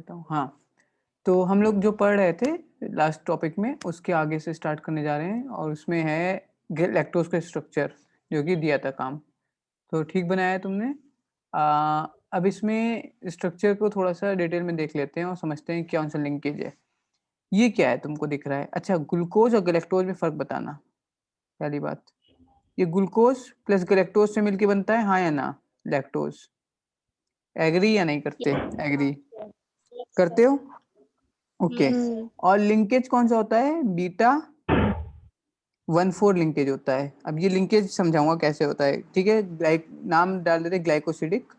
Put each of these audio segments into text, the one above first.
देता हूँ। हाँ, तो हम लोग जो पढ़ रहे थे लास्ट टॉपिक में, उसके आगे से स्टार्ट करने जा रहे हैं और उसमें है लैक्टोज का स्ट्रक्चर, जो कि दिया था काम। तो ठीक बनाया है तुमने। अब इसमें स्ट्रक्चर को थोड़ा सा डिटेल में देख लेते हैं और समझते हैं कौन सा लिंकेज है। ये क्या है तुमको दिख रहा है? अच्छा, ग्लूकोज और गैलेक्टोज में फर्क बताना। पहली बात, ये ग्लूकोज प्लस गैलेक्टोज से मिलके बनता है, हाँ या ना? लैक्टोज। एग्री या नहीं करते? एग्री करते हो? ओके। और लिंकेज कौन सा होता है? बीटा 1,4 लिंकेज होता है। अब ये लिंकेज समझाऊंगा कैसे होता है, ठीक है? नाम डाल देते ग्लाइकोसिडिक,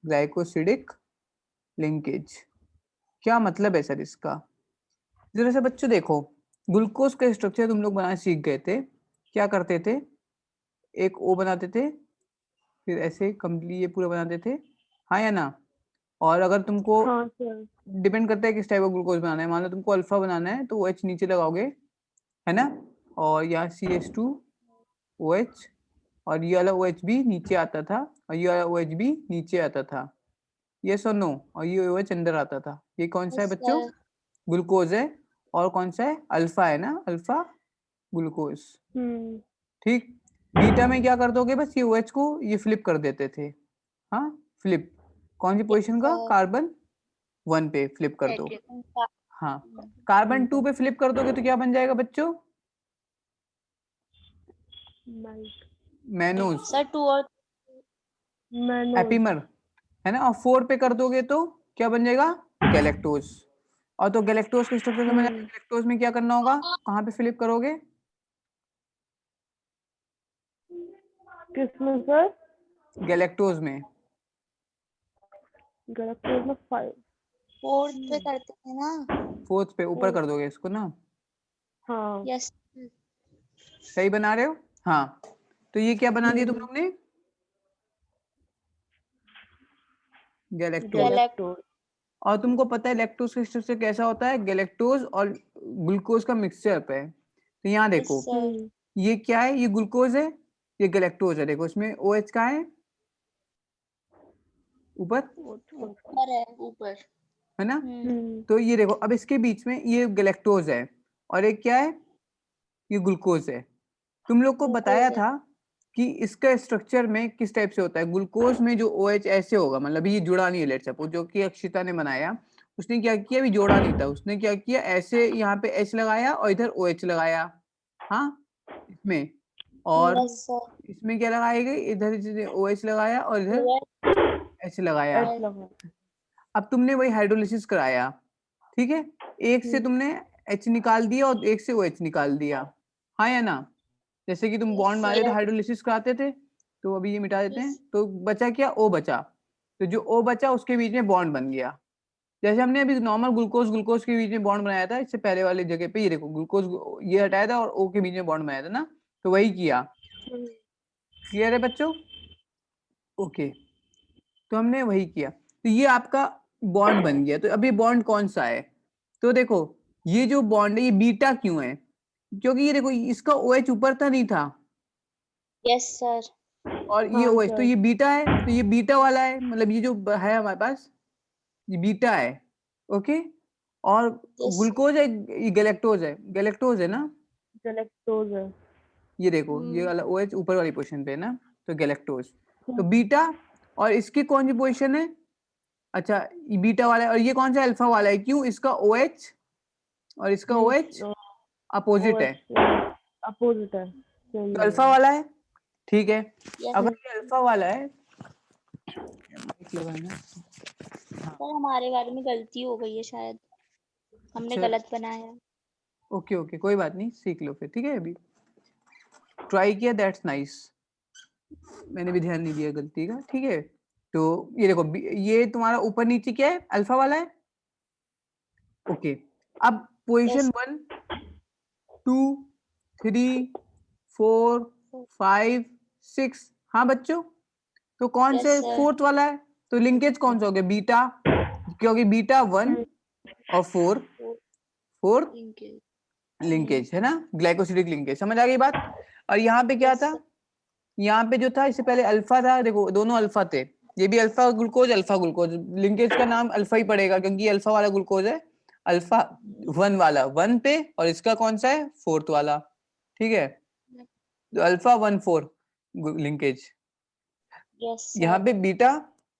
ग्लाइकोसिडिक लिंकेज। क्या मतलब है सर इसका? जरा सा बच्चों देखो, ग्लूकोज का स्ट्रक्चर तुम लोग बनाना सीख गए थे। क्या करते थे? एक ओ बनाते थे, फिर ऐसे कंप्लीट ये पूरा बनाते थे, हाँ या ना? और अगर तुमको हाँ सर। डिपेंड करता है किस टाइप का ग्लूकोज बनाना है। मान लो तुमको अल्फा बनाना है तो OH नीचे लगाओगे, है ना? और यहाँ CH2OH, और ये वाला OH भी नीचे आता था और ये वाला OH भी नीचे आता था। यस और नो? और ये OH अंदर आता था। ये कौन सा है बच्चों? ग्लूकोज है। और कौन सा है? अल्फा है ना, अल्फा ग्लूकोज। ठीक। बीटा में क्या कर दोगे? बस ये OH को ये फ्लिप कर देते थे। हाँ, फ्लिप। कौन सी पोजीशन का? कार्बन 1 पे फ्लिप कर दो। हाँ, कार्बन 2 पे फ्लिप कर दोगे तो क्या बन जाएगा बच्चों? मैनोज, सर 2 और एपिमर, है ना? और 4 पे कर दोगे तो क्या बन जाएगा? गैलेक्टोज। और तो गैलेक्टोज के स्ट्रक्चर समझ आया? गैलेक्टोज में क्या करना होगा? कहाँ पे फ्लिप करोगे? किसमें सर? गैलेक्टोज में। गैलेक्टोज में 5 4th पे करते थे ना। 4th पे ऊपर कर दोगे इसको ना। हाँ यस सही बना रहे हो? हाँ। तो ये क्या बना दिया तुम लोग ने? गैलेक्टोज। गैलेक्टोज। और तुमको पता है लैक्टोज का स्ट्रक्चर कैसा होता है? गैलेक्टोज और ग्लूकोज का मिक्सचर पे। तो यहाँ देखो, ये क्या है? ये ग्लूकोज है, ये गैलेक्टोज है। देखो इसमें OH का है ऊपर, ऊपर है, ऊपर है ना? तो ये देखो, अब इसके बीच में ये गैलेक्टोज है और एक क्या है? ये ग्लूकोज है। तुम लोग को बताया था कि इसका स्ट्रक्चर में किस टाइप से होता है। ग्लूकोज में जो OH ऐसे होगा, मतलब ये जुड़ा नहीं है। लेट्स सपोज जो कि अक्षिता ने बनाया, उसने क्या किया? अभी जोड़ा नहीं था, उसने क्या किया? ऐसे यहाँ पे H लगाया और इधर OH लगाया, हाँ, इसमें। और इसमें क्या लगाएगा? इधर OH लगाया और इधर H लगाया। अब तुमने वही हाइड्रोलिसिस कराया, ठीक है? एक से तुमने H निकाल दिया और एक से OH निकाल दिया, हाँ या ना? जैसे कि तुम बॉन्ड मारे थे, हाइड्रोलिसिस कराते थे। तो अभी ये मिटा देते हैं, तो बचा क्या? O बचा। तो जो O बचा उसके बीच में बॉन्ड बन गया। जैसे हमने अभी नॉर्मल ग्लूकोज ग्लूकोज के बीच में बॉन्ड बनाया था, इससे पहले वाली जगह पे ये देखो, ग्लूकोज ये हटाया था और O के बीच में बॉन्ड बनाया था ना, तो वही किया। क्लियर है बच्चों? ओके, तो हमने वही किया, तो ये आपका बॉन्ड बन गया। तो अभी बॉन्ड कौन सा है? तो देखो, ये जो बॉन्ड है ये बीटा क्यों है? क्योंकि ये देखो, इसका OH ऊपर था, नहीं था? Yes sir. और ये OH, तो ये बीटा है, तो ये बीटा वाला है, मतलब ये जो है हमारे पास, ये बीटा है। ओके। और ग्लूकोज है, ये गैलेक्टोज है, गैलेक्टोज है ना? गैलेक्टोज है। ये देखो, ये वाला OH ऊपर वाली पोजीशन पे है ना, तो गैलेक्टोज। तो बीटा, और इसकी कौन सी पोजीशन है? अच्छा, ये बीटा वाला है। और ये कौन सा? अल्फा वाला है। क्यों? इसका OH और इसका OH अपोजिट है, अपोजिट है। तो अल्फा वाला है, ठीक है? अगर ये अल्फा वाला है, सर हमारे बारे में गलती हो गई है शायद, हमने गलत बनाया। ओके ओके, कोई बात नहीं, सीख लो फिर, ठीक है? अभी ट्राई किया, दैट्स नाइस। मैंने भी ध्यान नहीं दिया गलती का, ठीक है? तो ये देखो, ये तुम्हारा ऊपर नीचे क्या है? अल्फा वाला है। ओके। अब पोजीशन 1 2 3 4 5 6, हाँ बच्चों? तो कौन से 4th वाला है? तो लिंकेज कौन सा हो गया? बीटा, क्योंकि बीटा 1 और 4 लिंकेज है ना, ग्लाइकोसिडिक लिंकेज। समझ आ गई बात? और यहाँ पे क्या था? यहाँ पे जो था, इससे पहले अल्फा था, देखो दोनों अल्फा थे, ये भी अल्फा ग्लूकोज लिंकेज का नाम अल्फा ही पड़ेगा क्योंकि अल्फा वाला ग्लूकोज है, अल्फा 1 वाला 1 पे, और इसका कौन सा है 4th वाला, ठीक है, तो अल्फा 1,4 लिंकेज, यस यहाँ पे बीटा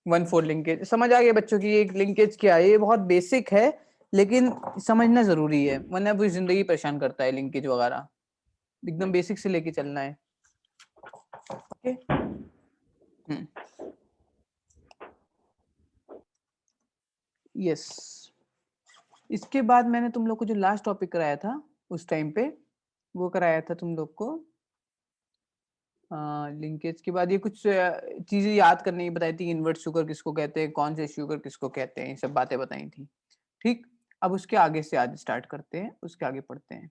1,4 लिंकेज। समझ आ गया बच्चों की एक लिंकेज क्या है? ये बहुत बेसिक है लेकिन समझना जरूरी है वरना पूरी जिंदगी परेशान करता है लिंकेज वगैरह, एकदम बेसिक से लेके चलना है। Okay yes. इसके बाद मैंने तुम लोग को जो लास्ट टॉपिक कराया था उस टाइम पे, वो कराया था तुम लोग को लिंकेज के बाद ये कुछ चीजें याद करने की बताई थी, इन्वर्ट शुगर किसको कहते हैं, कौन से शुगर किसको कहते हैं, ये सब बातें बताई थी। ठीक, अब उसके आगे से आज स्टार्ट करते हैं, उसके आगे पढ़ते हैं।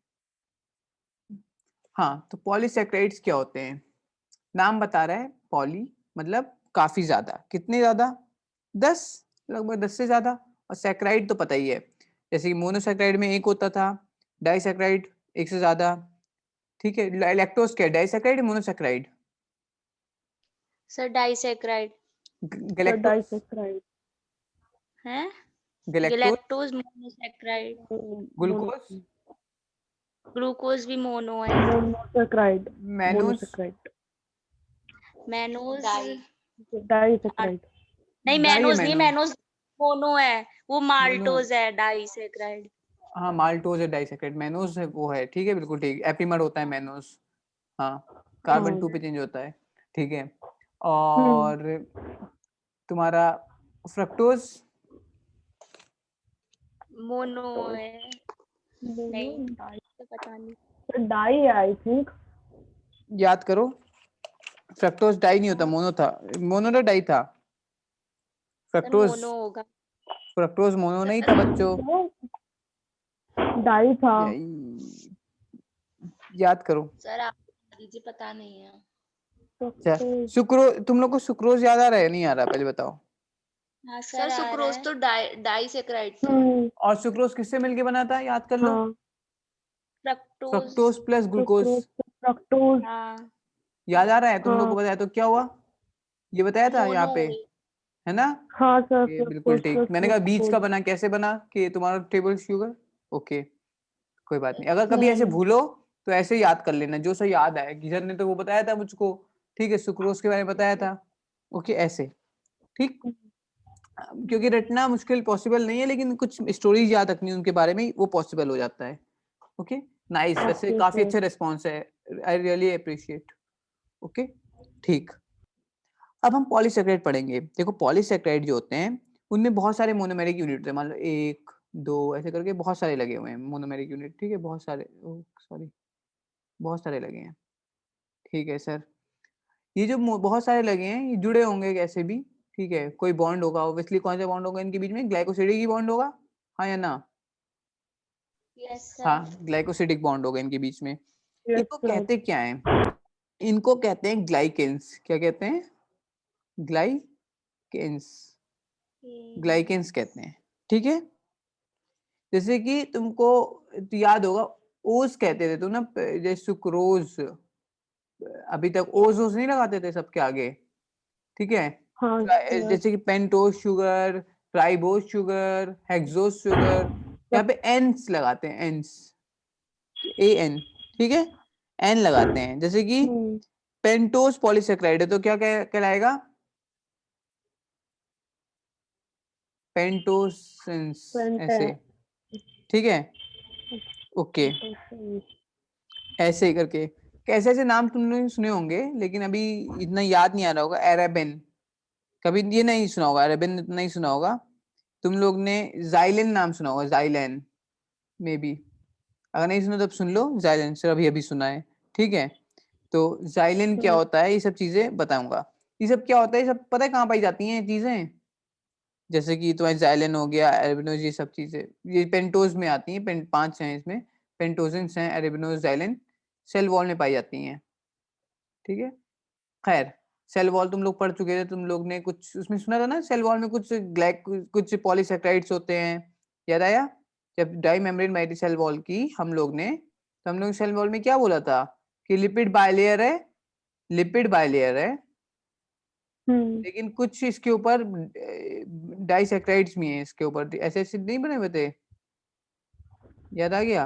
हाँ, तो पॉलीसैकेराइड्स क्या होते हैं? नाम बता रहा है, पॉली मतलब काफी ज्यादा, कितने ज्यादा? 10, लगभग 10 से ज्यादा। और सैकराइड तो पता ही है, जैसे कि मोनोसैकराइड में एक होता था, डाइसैकराइड एक से ज्यादा, ठीक है। लैक्टोज क्या है, डाइसैकराइड या monosaccharide? Sir disaccharide galactose disaccharide, है, galactose galactose monosaccharide, glucose glucose भी मोनो है, monosaccharide, mannose monosaccharide, mannose disaccharide, नहीं, डाई है मैनोज नहीं, मैनोज मोनो है, वो मोनो, माल्टोज है, डाइसैकराइड। हाँ माल्टोज है डाइसैकराइड, मैनोज है वो है, ठीक है बिल्कुल ठीक, एपिमर होता है मैनोज, हाँ कार्बन 2 पे चेंज होता है, ठीक है। और तुम्हारा फ्रक्टोज मोनो है, नहीं तो पता नहीं, डाई है आई थिंक, याद करो, फ्रक्टोज डाई नहीं होता, मोनो था, मोनो ना डाई था, सर फ्रक्टोज मोनो होगा, फ्रक्टोज मोनो नहीं था बच्चों, डाई था, याद करो। सर आप दीजिए, पता नहीं है। अच्छा, सुक्रोज, तुम लोग को सुक्रोज याद आ रहा है नहीं आ रहा, पहले बताओ। हाँ सर सुक्रोज तो डाइसैकराइड था, और सुक्रोज किससे मिलके बना था, याद कर लो, fructose, fructose plus glucose, fructose, हाँ याद आ रहा है तुम लोग को? बताया तो क्या हुआ, ये बताया था यहाँ मोनो पे, हो गई। है ना? हाँ सर, ये बिल्कुल ठीक, मैंने कहा बीच का बना, कैसे बना कि तुम्हारा टेबल शुगर, ओके कोई बात नहीं, अगर कभी ऐसे भूलो तो ऐसे याद कर लेना, जो सही याद आए, किशन ने तो वो बताया था मुझको, ठीक है, सुक्रोज के बारे में बताया था, ओके ऐसे, ठीक, क्योंकि रटना मुश्किल पॉसिबल नहीं है लेकिन कुछ स्टोरीज याद रखनी उनके बारे में, वो पॉसिबल हो जाता है। ओके नाइस, वैसे काफी अच्छा रिस्पॉन्स है, आई रियली अप्रिशिएट। ओके ठीक, अब हम पॉलीसैकेराइड पढ़ेंगे। देखो पॉलीसैकेराइड जो होते हैं उनमें बहुत सारे मोनोमेरिक यूनिट होते हैं, मान लो 1 2 ऐसे करके बहुत सारे लगे हुए हैं मोनोमेरिक यूनिट, ठीक है, बहुत सारे, सॉरी बहुत सारे लगे हैं, ठीक है सर। ये जो बहुत सारे लगे हैं ये जुड़े होंगे कैसे भी, ठीक है, कोई बॉन्ड होगा ऑब्वियसली, कौन सा बॉन्ड होगा इनके बीच में, ग्लाइकोसिडिक ही बॉन्ड होगा, हाँ या ना? यस हाँ सर, ग्लाइकोसिडिक बॉन्ड होगा इनके बीच में। इनको कहते क्या है? इनको कहते हैं ग्लाइकेन्स। क्या कहते हैं? ग्लाइकेन्स, ग्लाइकेन्स कहते हैं, ठीक है। जैसे कि तुमको याद होगा ओज कहते थे तो ना, जैसे सुक्रोज, अभी तक ओज ओज नहीं लगाते थे सबके आगे, ठीक है, जैसे कि पेंटोज शुगर, ट्राइबोज शुगर, हेक्सोज शुगर, यहाँ पे एन्स लगाते हैं, एन्स, AN, ठीक है, एन लगाते हैं, जैसे कि पेंटोज पॉलीसैकेराइड है तो क्या कहलाएगा? पेंटोसेंस, ऐसे, ठीक है, ओके ऐसे ही करके, कैसे ऐसे नाम तुमने सुने होंगे लेकिन अभी इतना याद नहीं आ रहा होगा। एराबिन, कभी ये नहीं सुना होगा, एराबिन नहीं सुना होगा। तुम लोग ने जाइलेन नाम सुना होगा, जाइलेन मे बी, अगर नहीं सुना तो अब सुन लो, जाइलेन सर अभी अभी सुना है, ठीक है। तो जाइलेन क्या होता है, ये सब चीजें बताऊंगा। ये सब क्या होता है, ये सब पता है कहाँ पाई जाती हैं चीजें? जैसे कि तुम्हारे जाइलेन हो गया, एरेबिनोज, ये सब चीजें ये पेंटोज में आती हैं, 5 हैं इसमें, पेंटोजेंस हैं, एरेबिनोज, जाइलेन, सेल वॉल में पाई जाती हैं, ठीक है। खैर सेल वॉल तुम लोग पढ़ चुके थे, तुम लोग ने कुछ उसमें सुना था ना, सेल वॉल में कुछ पॉलीसैकेराइड्स होते हैं, याद आया? जब डाई मेम्ब्रेन बाइटी सेल वॉल की हम लोग ने, तो हम लोग सेल वॉल में क्या बोला था कि लिपिड बाइलेयर है, लिपिड बाइलेयर है, लेकिन कुछ इसके ऊपर डाइसैक्राइड्स भी हैं इसके ऊपर, ऐसे एसिड नहीं बने हुए थे, याद आ गया?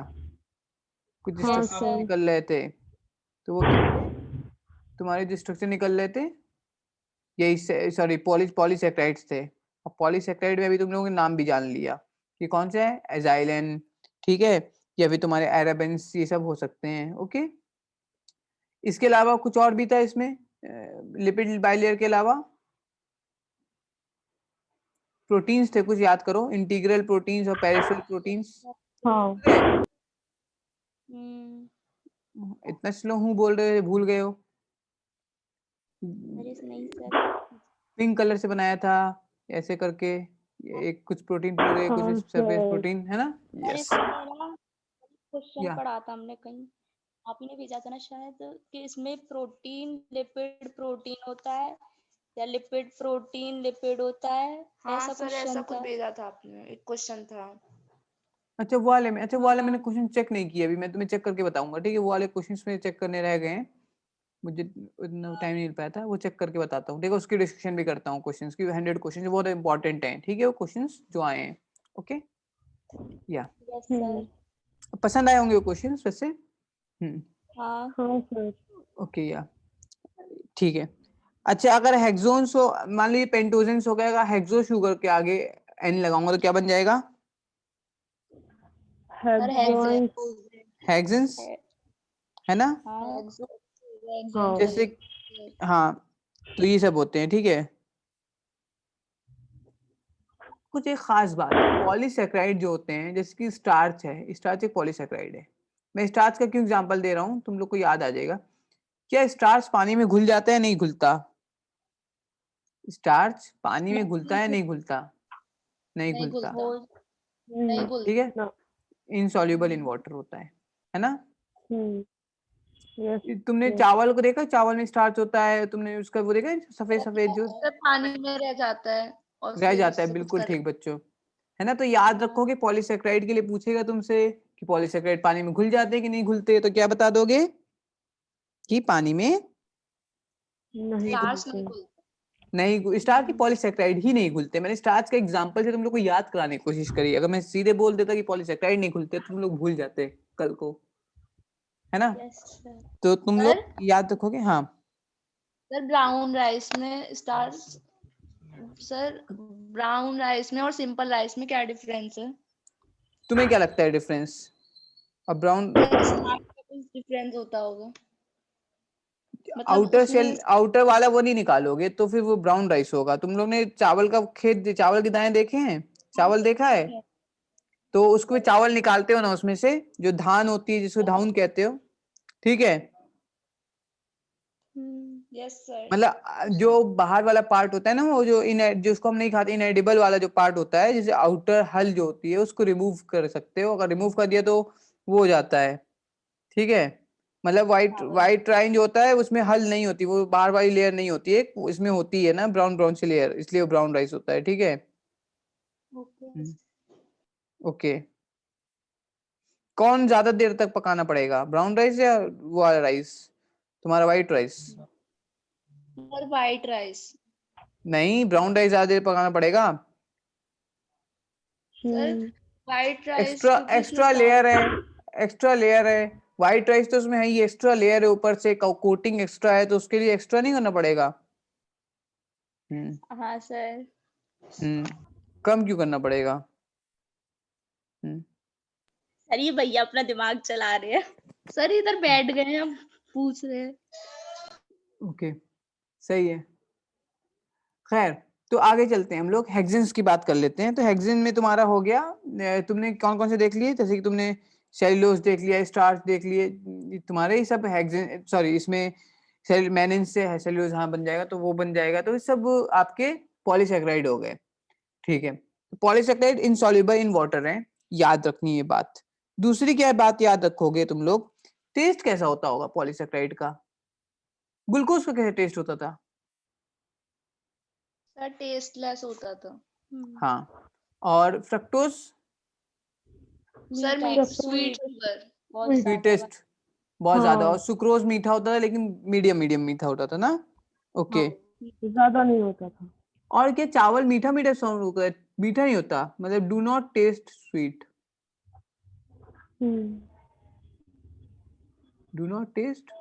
कुछ हाँ Yes, स्ट्रक्चर sir. निकल रहे थे, तो वो क्या थे? तुम्हारे जो स्ट्रक्चर निकल रहे थे यही, सॉरी, पॉलीसैक्राइड्स थे। और पॉलीसैक्राइड में भी तुम लोगों ने नाम भी जान लिया कि कौन सा है, एजाइलिन, ठीक है, या फिर तुम्हारे एराबेंस, ये सब हो सकते हैं। ओके, इसके अलावा कुछ और भी था इसमें, लिपिड बाइलेयर के अलावा प्रोटीन्स थे, कुछ याद करो, इंटीग्रल प्रोटीन्स और पेरिफेरल प्रोटीन्स। हाँ इतना स्लो हूँ बोल रहे हो, भूल गए हो? अरे नहीं सर, पिंक कलर से बनाया था ऐसे करके, ये एक कुछ प्रोटीन पूरे, हाँ कुछ सरफेस सर। प्रोटीन, है ना? अरे यस, सर ना क्वेश्चन या पढ़ा था हमने कहीं, आप ही ने भेजा था ना शायद, कि इसमें प्रोटीन लिपिड प्रोटीन होता है या लिपिड प्रोटीन लिपिड होता है, हाँ ऐसा सर, ऐसा क्वेश्चन कुछ था। भेजा था आपने, एक क्वेश्चन था। अच्छा वो वाले में, अच्छा वो वाला मैंने हाँ। क्वेश्चन चेक नहीं किया, अभी मैं तुम्हें चेक करके बताऊंगा, ठीक है? वो वाले क्वेश्चंस में चेक करने रह गए हैं, मुझे इतना टाइम नहीं मिल पाया था, वो चेक करके बताता हूँ, ठीक है? उसकी डिस्कशन भी करता हूँ क्वेश्चंस की, 100 क्वेश्चंस बहुत इंपॉर्टेंट हैं, ठीक है? वो क्वेश्चंस जो आए हैं, ओके, या यस सर। पसंद आए होंगे वो क्वेश्चंस वैसे। हाँ हाँ सर। ओके, या ठीक है। अच्छा, अगर हेक्सोन्स हो, मान लीजिए पेंटोजेंस हो गया, हेक्सो शुगर के आगे एन लगाऊंगा तो क्या बन जाएगा? सर, हेक्सोन। हेक्सेंस, है ना? हाँ हाँ जैसे, हाँ, तो ये सब होते हैं, ठीक है? कुछ एक खास बात, पॉलीसैकेराइड जो होते हैं, जैसे कि स्टार्च है, स्टार्च एक पॉलीसैकेराइड है। मैं स्टार्च का क्यों एग्जांपल दे रहा हूँ, तुम लोग को याद आ जाएगा। क्या स्टार्च पानी में घुल जाता है, नहीं घुलता? स्टार्च पानी में घुलता है, नहीं घुलता? नहीं नहीं घुलता, घुलता, नहीं हम्म, ठीक है? घुलता। इनसॉल्युबल इन वाटर होता है ना? यस तुमने यस। चावल को देखा, चावल में स्टार्च होता है, तुमने उसका वो देखा है, सफेद सफेद जो सर पानी में रह जाता है और रह फिर जाता है, उससे कुछ बिल्कुल कर। ठीक बच्चों, है ना? तो याद रखोगे, पॉलीसैकेराइड के लिए पूछेगा तुमसे कि पॉलीसैकेराइड पानी में घुल जाते हैं कि नहीं घुलते, तो क्या बता दोगे कि पानी में नहीं स्टार्च घुलते। नहीं घुलता। नहीं, स्टार्च की पॉलीसैकेराइड ही नहीं घुलते। मैंने स्टार्च का एग्जांपल से तुम लोग को याद कराने की कोशिश करी, अगर मैं सीधे बोल देता कि पॉलीसैकेराइड नहीं घुलते तो तुम लोग भूल जाते कल को, है ना? Yes sir. तो तुम सर, लोग याद रखोगे। हाँ, सर ब्राउन राइस में स्टार्च, सर ब्राउन राइस में और सिंपल राइस में क्या डिफरेंस है? तुम्हें क्या लगता है डिफरेंस? अब ब्राउन, सर स्टार्च का कुछ डिफरेंस होता होगा, मतलब आउटर उसमें। शेल, आउटर वाला वो नहीं निकालोगे तो फिर वो ब्राउन राइस होगा। तुम लोग ने चावल का खेत, चावल के दाने देखे हैं? चावल देखा है? तो उसको चावल निकालते हो ना, उसमें से जो धान होती है, जिसको धान कहते हो, ठीक है? Yes sir. मतलब जो बाहर वाला पार्ट होता है ना, वो जो जो उसको हम नहीं खाते, इनएडिबल वाला जो पार्ट होता है, जैसे आउटर हल जो होती है, उसको रिमूव कर सकते हो। अगर रिमूव कर दिया तो वो हो जाता है, ठीक है? मतलब व्हाइट राइन जो होता है उसमें हल नहीं होती, वो बाहर वाली लेयर नहीं होती है, इसमें होती है ना ब्राउन ब्राउन सी लेयर, इसलिए वो ब्राउन राइस होता है, ठीक है? ओके, कौन ज्यादा देर तक पकाना पड़ेगा, ब्राउन राइस या वो वाला राइस, तुम्हारा white rice? Sir white rice. नहीं, ब्राउन राइस ज्यादा देर पकाना पड़ेगा। सर व्हाइट राइस एक्स्ट्रा क्योंकि उसमें एक्स्ट्रा लेयर है, चावल। एक्स्ट्रा लेयर है। व्हाइट राइस तो उसमें है ही, एक्स्ट्रा लेयर है ऊपर से, कोटिंग एक्स्ट्रा है, तो उसके लिए एक्स्ट्रा नहीं करना पड़ेगा। हाँ सर। कम क्यों करना पड़ेगा? सर ये भैया अपना दिमाग चला रहे हैं। सर इधर बैठ गए हैं, हम पूछ रहे हैं। ओके, सही है। खैर, तो आगे चलते हैं हम लोग, हेक्सेन्स की बात कर लेते हैं। तो हेक्सेन में तुम्हारा हो गया, तुमने कौन कौन से देख लिए? जैसे कि तुमने सेल्यूलोज देख लिया, स्टार्च देख लिए, तुम्हारे ही सब हेक्सेन, सॉरी, इसमें मेनिन से है सेल्यूलोज, हाँ बन जाएगा, तो वो बन जाएगा, तो ये सब आपके पॉलीसैकेराइड हो गए, ठीक है? पॉलीसैकेराइड इनसॉल्युबल इन वाटर है, याद रखनी ये बात। दूसरी क्या बात याद रखोगे तुम लोग, टेस्ट कैसा होता होगा पॉलीसैकेराइड का? ग्लूकोज का कैसे टेस्ट होता था? सर टेस्टलेस होता था। हाँ, और फ्रक्टोज? सर मीठा, स्वीट शुगर। बहुत ज्यादा। स्वीटेस्ट, बहुत ज्यादा। हाँ और सुक्रोज मीठा होता था, लेकिन मीडियम मीडियम मीठा होता था ना? ओके, ज्यादा नहीं होता था। और क्या चावल मीठा मीठा साउंड होता है, मीठा नहीं होता, मतलब do not test sweet, do not test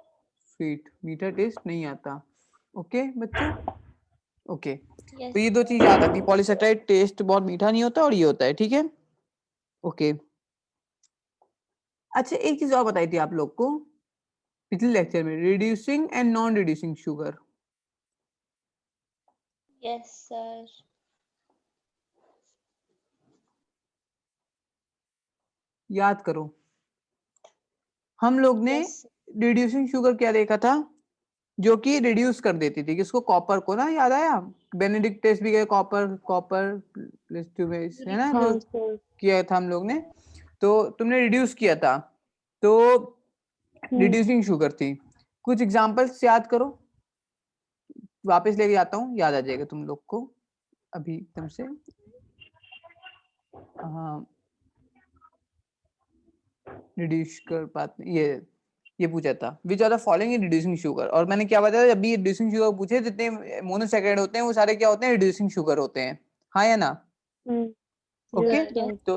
sweet, मीठा टेस्ट नहीं आता। ओके बच्चों, ओके तो ये दो चीज याद रखनी, पॉलीसेकेराइड टेस्ट बहुत मीठा नहीं होता और ये होता है, ठीक है। ओके अच्छा एक चीज और बताई थी आप लोग को पिछले लेक्चर में, reducing and non reducing sugar. Yes sir. याद करो, हम लोग ने यस रिड्यूसिंग शुगर क्या देखा था, जो कि रिड्यूस कर देती थी किसको, कॉपर को ना, याद आया, बेनेडिक्ट टेस्ट भी गए, कॉपर कॉपर प्लस 2 है ना जो हाँ सर। किया था हम लोग ने, तो तुमने रिड्यूस किया था, तो रिड्यूसिंग शुगर थी। कुछ एग्जांपल्स याद करो, वापस लेके जाता हूँ, याद आ जाएगा तुम लोग को अभी एकदम से। हाँ रिड्यूस कर पाते, ये पूछा था which are the following in reducing sugar, और मैंने क्या बताया जब भी रिड्यूसिंग शुगर पूछे जितने मोनोसैकेराइड होते हैं वो सारे क्या होते हैं, रिड्यूसिंग शुगर होते हैं, हाँ या ना। ओके तो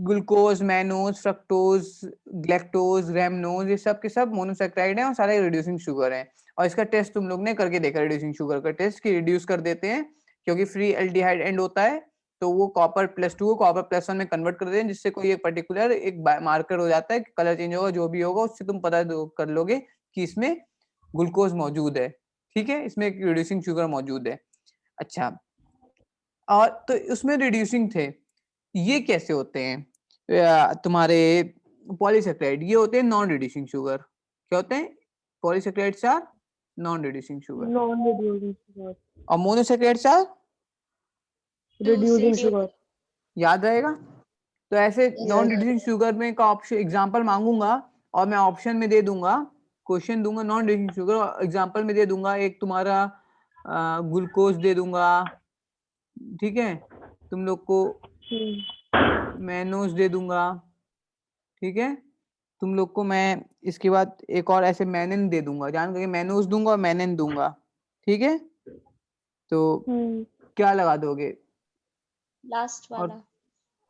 ग्लूकोज, मैनोज, फ्रक्टोज, ग्लैक्टोज, रैमनोज, ये सब के सब मोनोसैकेराइड हैं और सारे रिड्यूसिंग शुगर हैं। और इसका टेस्ट तुम लोग ने करके देखा, रिड्यूसिंग शुगर का टेस्ट, कि रिड्यूस कर देते हैं क्योंकि फ्री एल्डिहाइड एंड होता है, तो वो कॉपर प्लस 2 को कॉपर प्लस 1 में कन्वर्ट कर देते हैं, जिससे कोई एक पर्टिकुलर एक मार्कर हो जाता है, कलर चेंज होगा, जो भी होगा उससे तुम पता कर लोगे कि इसमें ग्लूकोज मौजूद है, ठीक है, इसमें एक रिड्यूसिंग शुगर मौजूद है। अच्छा और तो उसमें रिड्यूसिंग थे, ये कैसे होते हैं तुम्हारे पॉलीसेकेराइड, ये होते हैं नॉन रिड्यूसिंग शुगर। क्या होते हैं, polysaccharides are non reducing sugar, non reducing sugar, और मोनोसेकेराइड्स आर रिड्यूसिंग शुगर। याद रहेगा। तो ऐसे नॉन यस। रिड्यूसिंग शुगर में का ऑप्शन एग्जांपल मांगूंगा और मैं ऑप्शन में दे दूंगा, क्वेश्चन दूंगा नॉन रिड्यूसिंग शुगर, एग्जांपल में दे दूंगा एक तुम्हारा ग्लूकोज दे दूंगा, ठीक है, तुम लोग को मैनोज दे दूंगा, ठीक है, तुम लोग को मैं इसके बाद एक और ऐसे मैनिन दे दूंगा, जान करके मैनोज दूंगा और मैनिन दूंगा, ठीक है, तो क्या लगा दोगे, लास्ट वाला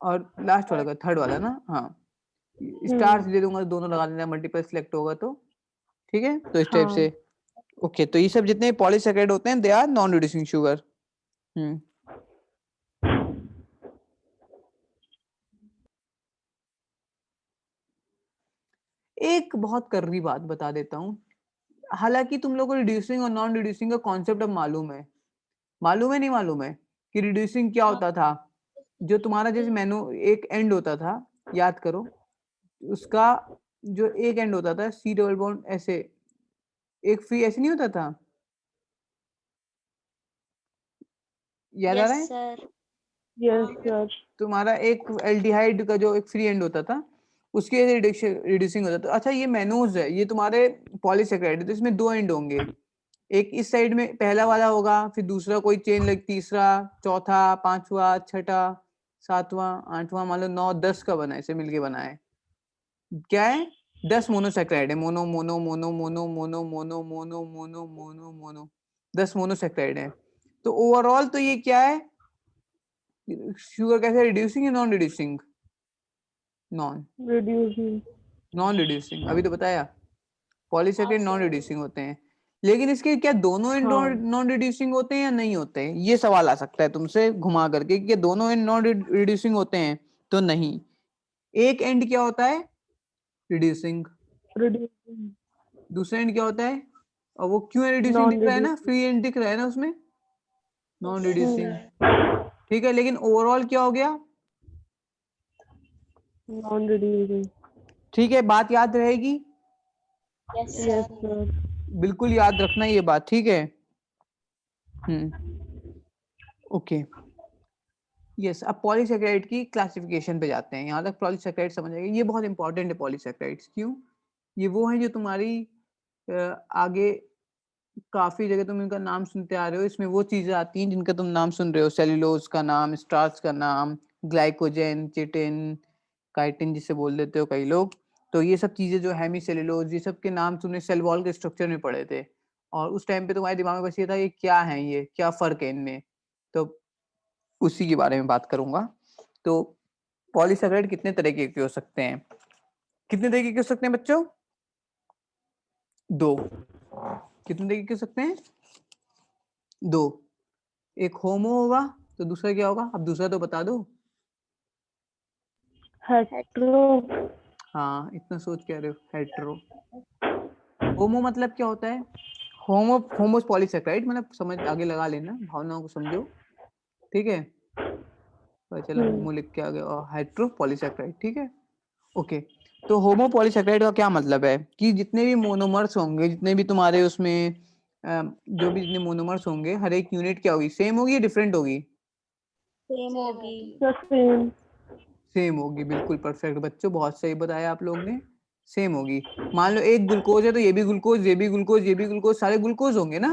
और लास्ट वाला का थर्ड वाला ना, हाँ स्टार्स दे दूंगा, दोनों लगा देना, मल्टीपल सिलेक्ट होगा तो, ठीक है, तो इस टाइप से। ओके तो ये सब जितने पॉलीसेकेराइड होते हैं they are non reducing sugar. एक बहुत कर्री बात बता देता हूँ, हालांकि तुम लोग को रिड्यूसिंग और नॉन रिड्यूसिंग का कॉन्सेप्ट अब मालूम है, मालूम है नहीं मालूम है कि रिड्यूसिंग क्या होता था, जो तुम्हारा जैसे मेनू एक एंड होता था, याद करो, उसका जो एक एंड होता था सी डबल बॉन्ड ऐसे, एक फ्री ऐसे नहीं होता था, याद आ रहा है, सर। Yes sir. तुम्हारा एक एल्डिहाइड का जो एक फ्री एंड होता था उसके रिड्यूसिंग होता था। अच्छा ये मेनोज है, ये तुम्हारे पॉलीसेकेराइड है, तो इसमें दो एंड होंगे, एक इस साइड में पहला वाला होगा, फिर दूसरा कोई चेन लाइक तीसरा, चौथा, पांचवा, छठा, सातवां, आठवां, मान लो 9 10 का बना है, इसे मिलके बना है, क्या है 10 मोनोसेक्राइड है, mono mono mono mono mono mono mono mono mono mono 10 monosaccharide है। तो ओवरऑल तो ये क्या है, शुगर कैसे रिड्यूसिंग या non reducing, non reducing. Non reducing, अभी तो बताया पॉलीसेकेराइड नॉन रिड्यूसिंग होते हैं, लेकिन इसके क्या दोनों एंड नॉन रिड्यूसिंग होते हैं या नहीं होते हैं, ये सवाल आ सकता है तुमसे घुमा करके कि दोनों एंड नॉन रिड्यूसिंग होते हैं, तो नहीं, एक एंड क्या होता है रिड्यूसिंग, रिड्यूसिंग। दूसरा एंड क्या होता है, और वो क्यों रिड्यूसिंग दिख रहा है ना, फ्री एंड दिख रहा है ना उसमें, नॉन रिड्यूसिंग, ठीक है, लेकिन ओवरऑल क्या हो गया, नॉन रिड्यूसिंग। ठीक है, बात याद रहेगी, यस सर। बिल्कुल याद रखना ये बात, ठीक है। ओके यस, अब पॉलीसेकेराइड की क्लासिफिकेशन पे जाते हैं, यहाँ तक पॉलीसेकेराइड समझ आएगा, ये बहुत इंपॉर्टेंट है पॉलीसेकेराइड्स, क्यों, ये वो है जो तुम्हारी आगे काफी जगह तुम इनका नाम सुनते आ रहे हो, इसमें वो चीजें आती हैं जिनका तुम नाम सुन रहे हो, सेल्यूलोज का नाम, स्टार्च का नाम, ग्लाइकोजन, चिटिन, काइटिन जिसे बोल देते हो कई लोग, तो ये सब चीजें जो हेमी सेल्यूलोज, ये सब के नाम तुमने सेल वॉल के स्ट्रक्चर में पढ़े थे, और उस टाइम पे तुम्हारे दिमाग में बस ये था ये क्या है, ये क्या फर्क है इनमें, तो उसी के बारे में बात करूंगा। तो पॉलीसैकेराइड कितने तरीके के हो सकते हैं? कितने तरीके के हो सकते हैं बच्चों? 2। कितने तरीके के हो सकते हैं? 2। एक होमो होगा तो दूसरा क्या होगा? अब दूसरा तो बता दो। हेट्रो। हाँ, इतना सोच क्या रहे हो? हेट्रो। होमो मतलब क्या होता है? होमो पॉलीसैकेराइड मतलब समझ आगे लगा लेना, भावनाओं को समझो, ठीक है? तो चलो होमो लिख के आ गया, और हेट्रो पॉलीसैकेराइड, ठीक है? ओके। तो होमो पॉलीसैकेराइड का क्या मतलब है कि जितने भी मोनोमर्स होंगे, जितने भी तुम्हारे उसमें जो भी जितने मोनोमर्स होंगे, हर एक यूनिट क्या होगी? सेम होगी या डिफरेंट होगी? सेम होगी। सेम। सेम होगी, बिल्कुल परफेक्ट बच्चों, बहुत सही बताया आप लोग ने, सेम होगी। मान लो एक ग्लूकोज है तो ये भी ग्लूकोज, ये भी ग्लूकोज, ये भी ग्लूकोज, सारे ग्लूकोज होंगे ना?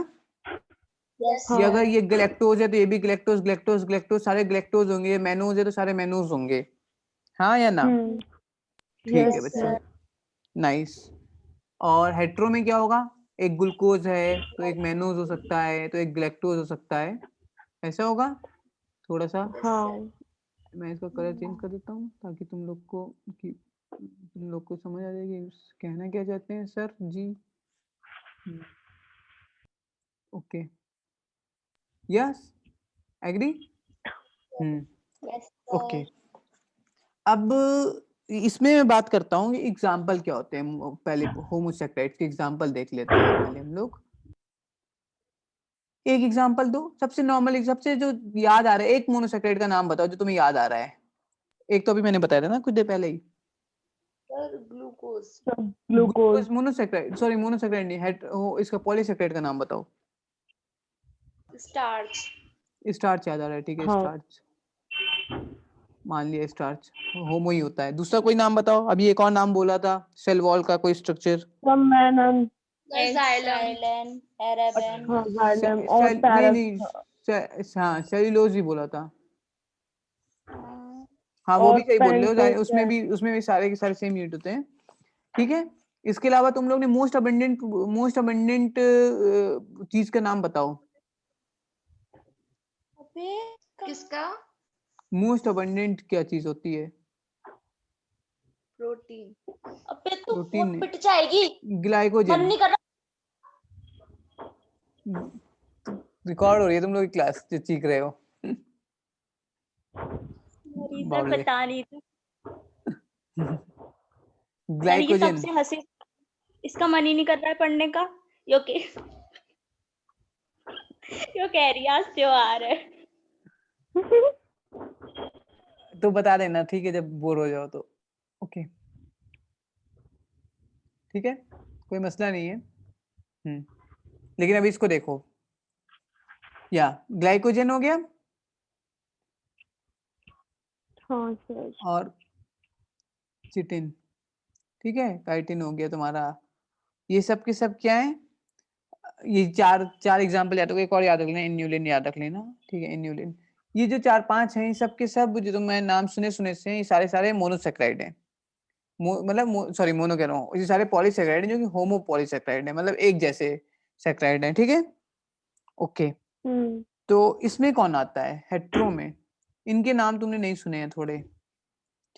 यस ये अगर ये गैलेक्टोज है तो ये भी गैलेक्टोज, गैलेक्टोज गैलेक्टोज, सारे गैलेक्टोज होंगे। ये मैनोज है तो सारे मैनोज होंगे, हाँ या ना? ठीक है बच्चों, नाइस। और हेट्रो में क्या होगा? एक ग्लूकोज है तो एक मैनोज हो सकता है, तो एक गैलेक्टोज हो सकता है, ऐसा होगा। थोड़ा सा हाँ। मैं इसका कलर चेंज कर देता हूँ ताकि तुम लोग को समझ आ जाएगी कहना क्या चाहते हैं sir ji. Okay, yes, agree. Yes okay, अब इसमें मैं बात करता हूँ एग्जाम्पल क्या होते हैं। पहले होमोसैकेराइड के एग्जाम्पल देख लेते हैं पहले हम लोग। एक एग्जाम्पल दो, सबसे नॉर्मल, सबसे जो याद आ रहा है, एक मोनोसैकेराइड का नाम बताओ जो तुम्हें याद आ रहा है। एक तो अभी मैंने बताया था ना कुछ देर पहले ही, sir glucose. Glucose. Monosaccharide, sorry monosaccharide नहीं, इसका पॉलीसैकेराइड का नाम बताओ। स्टार्च। स्टार्च याद आ रहा है, ठीक है, हाँ। स्टार्च मान लिया, स्टार्च होमो ही होता है। दूसरा कोई नाम बताओ, अभी एक और नाम बोला था सेल वॉल का कोई स्ट्रक्चर। मैनन। एसाइलन, एराबेन। हाँ, जाइलम और नहीं पैरस। नहीं, हाँ सेल्यूलोज ही बोला था। हाँ वो और भी सही बोल रहे हो, पेरेंटोस है। उसमें भी सारे के सारे सेम यूनिट होते हैं, ठीक है। इसके अलावा तुम लोग ने मोस्ट अबंडेंट चीज का नाम बताओ। अबे किसका? मोस्ट अबंडेंट क्या चीज होती है? प्रोटीन। अबे तू प्रोटीन बहुत नहीं, पिट जाएगी, मन ग्लाइकोजन। नहीं कर रहा। रिकॉर्ड हो रही है तुम लोग की क्लास जो चीख रहे हो। रीजन बावले। बता नहीं था, यानी कि ग्लाइकोजन। सबसे हंसी, इसका मन ही नहीं कर रहा है पढ़ने का। यो के यो कह रही है आज त्योहार है। तो बता देना, ठीक है, जब बोर हो जाओ तो। ओके, ठीक है, कोई मसला नहीं है। लेकिन अभी इसको देखो, या ग्लाइकोजन हो गया, हाँ सर। और चिटिन, ठीक है, काइटिन हो गया तुम्हारा। ये सब के सब क्या है? ये चार चार एग्जांपल याद हो गए, एक और याद रख लेना, इन्यूलिन याद रख लेना, ठीक है, इन्यूलिन। ये जो 4-5 हैं, सब के सब जो तुम नाम सुने से हैं, ये सारे सारे मोनोसैकेराइड हैं। मतलब सॉरी मोनो कह रहा हूँ, ये सारे पॉलीसैकेराइड हैं जो कि होमो पॉलीसैकेराइड है, मतलब एक जैसे सैकेराइड हैं, ठीक है। ओके, तो इसमें कौन आता है? हेट्रो में। इनके नाम तुमने नहीं सुने हैं थोड़े,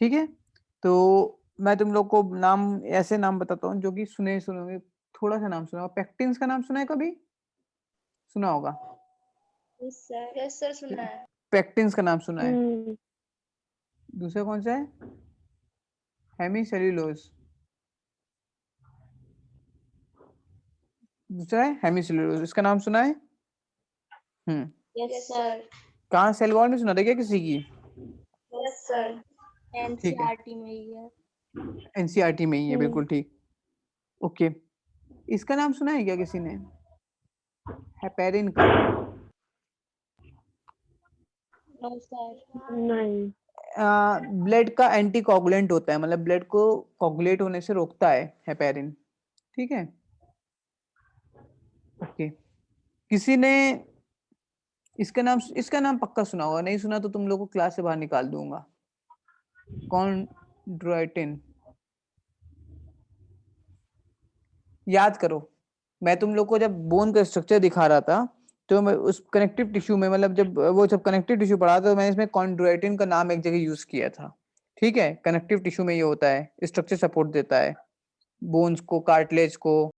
ठीक है। तो मैं तुम लोग को नाम, ऐसे नाम बताता हूँ जो कि सुने, थोड़ा सा नाम सुना होगा। पेक्टिन्स का नाम सुना है कभी? सुना होगा, यस सर, सुना है। पेक्टिन्स का नाम सुना है। दूसरा कौन सा है? हेमीसेल्यूलोज। दूसरा है हेमीसेल्यूलोज, इसका नाम सुना है? Yes sir. कहाँ, सेल वॉल में सुना था क्या किसी की? यस सर, ठीक है, एनसीईआरटी में ही है। एनसीईआरटी में ही है, बिल्कुल ठीक। ओके, इसका नाम सुना है क्या किसी ने? हेपेरिन का। No sir. नहीं। ब्लड का एंटीकोगुलेंट होता है, मतलब ब्लड को कोगुलेट होने से रोकता है हेपेरिन, ठीक है। ओके, किसी ने इसका नाम पक्का सुना होगा, नहीं सुना तो तुम लोग को क्लास से बाहर निकाल दूंगा। कॉन्ड्रोइटिन, याद करो, मैं तुम लोग को जब बोन का स्ट्रक्चर दिखा रहा था तो मैं उस कनेक्टिव टिश्यू में मतलब जब कनेक्टिव टिश्यू पढ़ा था तो मैंने इसमें कॉन्ड्रोइटिन का नाम एक जगह यूज किया था। ठीक है, कनेक्टिव टिश्यू में ये होता है, स्ट्रक्चर सपोर्ट देता है बोन्स को, कार्टिलेज को,